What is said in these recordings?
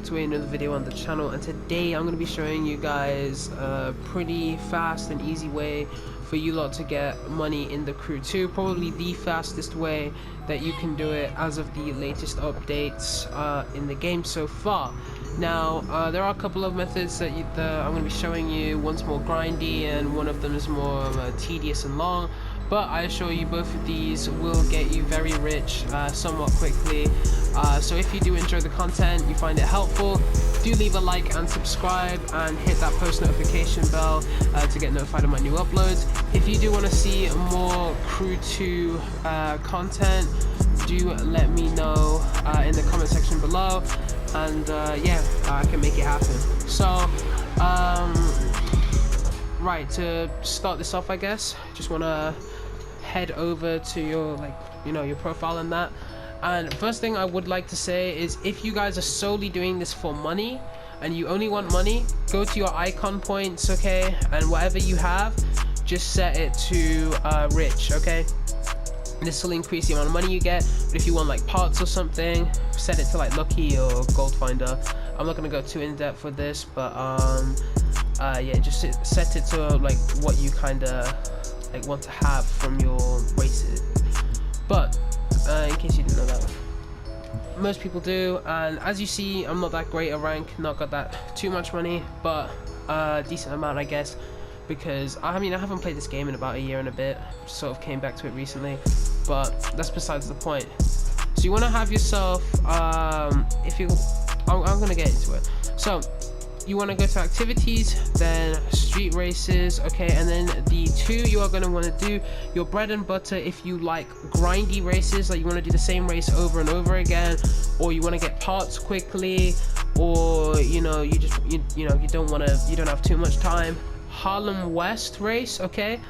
to another video on the channel, and today I'm going to be showing you guys a pretty fast and easy way for you lot to get money in the Crew 2, probably the fastest way that you can do it as of the latest updates in the game so far. Now there are a couple of methods that I'm going to be showing you. One's more grindy and one of them is more tedious and long, but I assure you both of these will get you very rich somewhat quickly. So if you do enjoy the content, you find it helpful, do leave a like and subscribe and hit that post notification bell to get notified of my new uploads. If you do want to see more Crew 2 content, do let me know in the comment section below, and yeah, I can make it happen. So right, to start this off, I guess just want to head over to your your profile and that. And first thing I would like to say is, if you guys are solely doing this for money and you only want money, go to your icon points, okay, and whatever you have, just set it to rich, okay. This will increase the amount of money you get. But if you want like parts or something, set it to like lucky or gold finder. I'm not gonna go too in depth with this, but yeah, just set it to like what you kind of like want to have from your races. But in case you didn't know that, most people do, and as you see, I'm not that great a rank, not got that too much money, but decent amount, I guess, because I mean I haven't played this game in about a year and a bit, sort of came back to it recently, but that's besides the point. So you want to have yourself I'm gonna get into it. So you want to go to activities, then street races, okay, and then the two you are going to want to do your bread and butter. If you like grindy races, like you want to do the same race over and over again, or you want to get parts quickly, or you don't have too much time, Harlem West race, okay,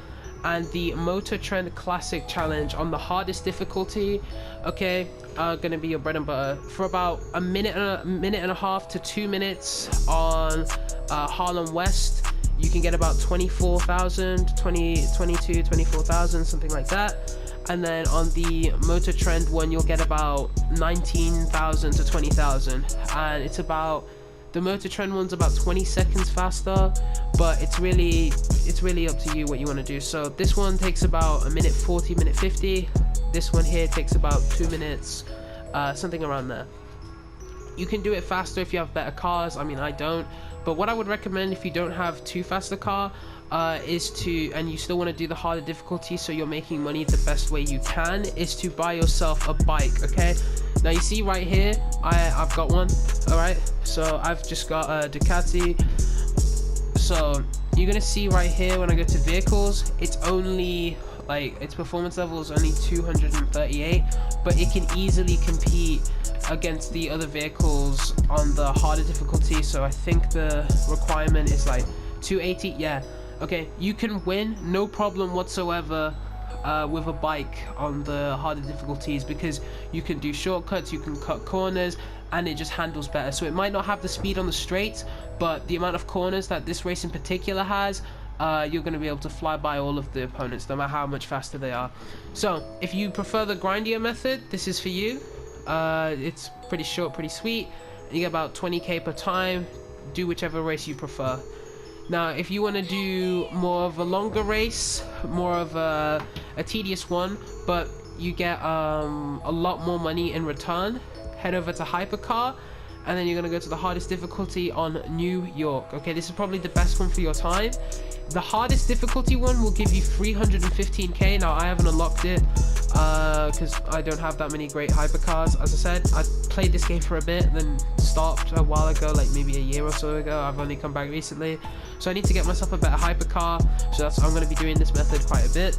and the Motor Trend Classic Challenge on the hardest difficulty, okay, are gonna be your bread and butter for about a minute and a half to 2 minutes on Harlem West. You can get about 24,000, 24,000, something like that. And then on the Motor Trend one, you'll get about 19,000 to 20,000, and it's about, the Motor Trend one's about 20 seconds faster, but it's really up to you what you want to do. So this one takes about a minute 40, minute 50. This one here takes about 2 minutes, something around there. You can do it faster if you have better cars. I mean, I don't, but what I would recommend if you don't have too fast a car is to, and you still want to do the harder difficulty so you're making money the best way you can, is to buy yourself a bike, okay. Now you see right here, I've got one, alright, so I've just got a Ducati. So you're gonna see right here when I go to vehicles, it's only like, its performance level is only 238, but it can easily compete against the other vehicles on the harder difficulty. So I think the requirement is like 280, yeah, okay, you can win no problem whatsoever with a bike on the harder difficulties, because you can do shortcuts, you can cut corners, and it just handles better. So it might not have the speed on the straights, but the amount of corners that this race in particular has, you're going to be able to fly by all of the opponents no matter how much faster they are. So if you prefer the grindier method, this is for you. It's pretty short, pretty sweet, you get about 20k per time. Do whichever race you prefer. Now if you want to do more of a longer race, more of a tedious one, but you get a lot more money in return, head over to Hypercar, and then you're going to go to the hardest difficulty on New York, okay. This is probably the best one for your time. The hardest difficulty one will give you 315k. Now I haven't unlocked it because I don't have that many great hypercars. As I said, I played this game for a bit, then stopped a while ago, like maybe a year or so ago. I've only come back recently, so I need to get myself a better hypercar. So I'm going to be doing this method quite a bit.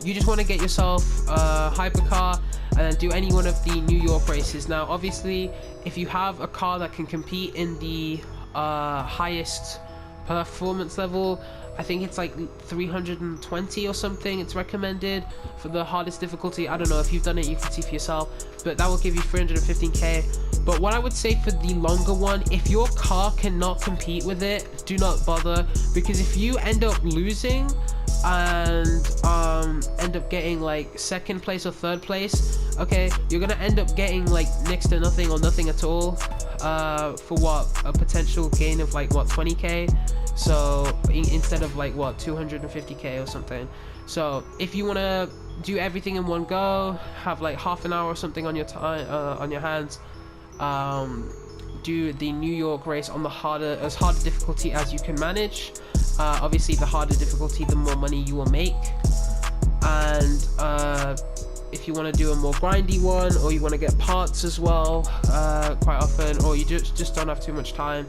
You just want to get yourself a hypercar and then do any one of the New York races. Now obviously if you have a car that can compete in the highest performance level, I think it's like 320 or something, it's recommended for the hardest difficulty. I don't know, if you've done it you can see for yourself, but that will give you 315k. But what I would say for the longer one, if your car cannot compete with it, do not bother, because if you end up losing and end up getting like second place or third place, okay, you're gonna end up getting like next to nothing or nothing at all. for what, a potential gain of like what, 20k. So instead of like what, 250k or something. So if you want to do everything in one go, have like half an hour or something on your time, on your hands, do the New York race on the harder difficulty as you can manage. Obviously the harder difficulty, the more money you will make. And if you want to do a more grindy one, or you want to get parts as well, quite often, or you just don't have too much time,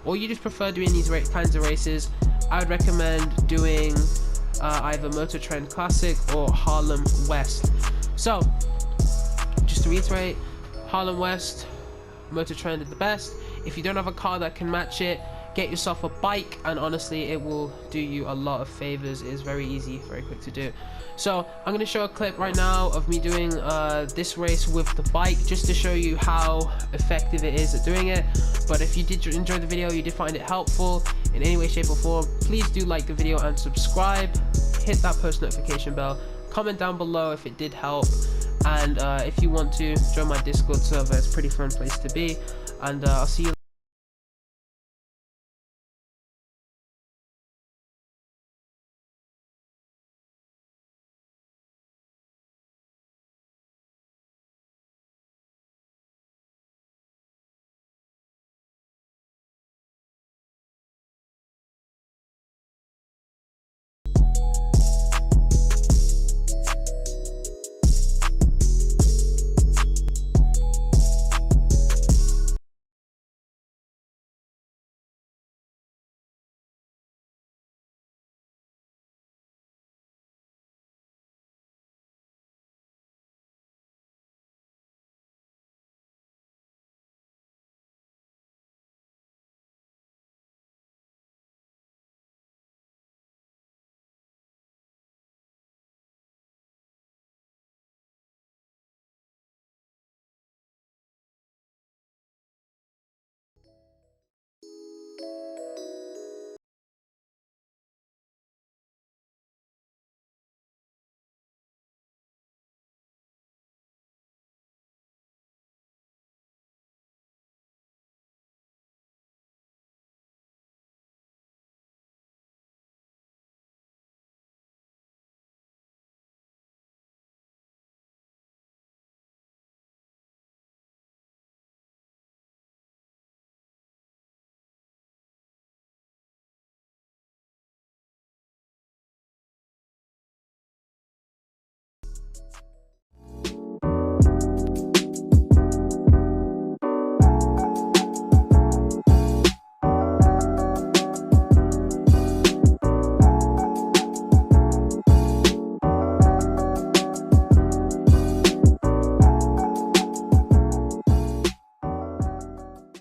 or you just prefer doing these kinds of races, I would recommend doing either Motor Trend Classic or Harlem West. So just to reiterate, Harlem West, Motor Trend is the best. If you don't have a car that can match it, get yourself a bike, and honestly it will do you a lot of favors. It is very easy, very quick to do. So I'm going to show a clip right now of me doing this race with the bike, just to show you how effective it is at doing it. But if you did enjoy the video, you did find it helpful in any way, shape or form, please do like the video and subscribe, hit that post notification bell, comment down below if it did help, and if you want to join my Discord server, it's a pretty fun place to be. And I'll see you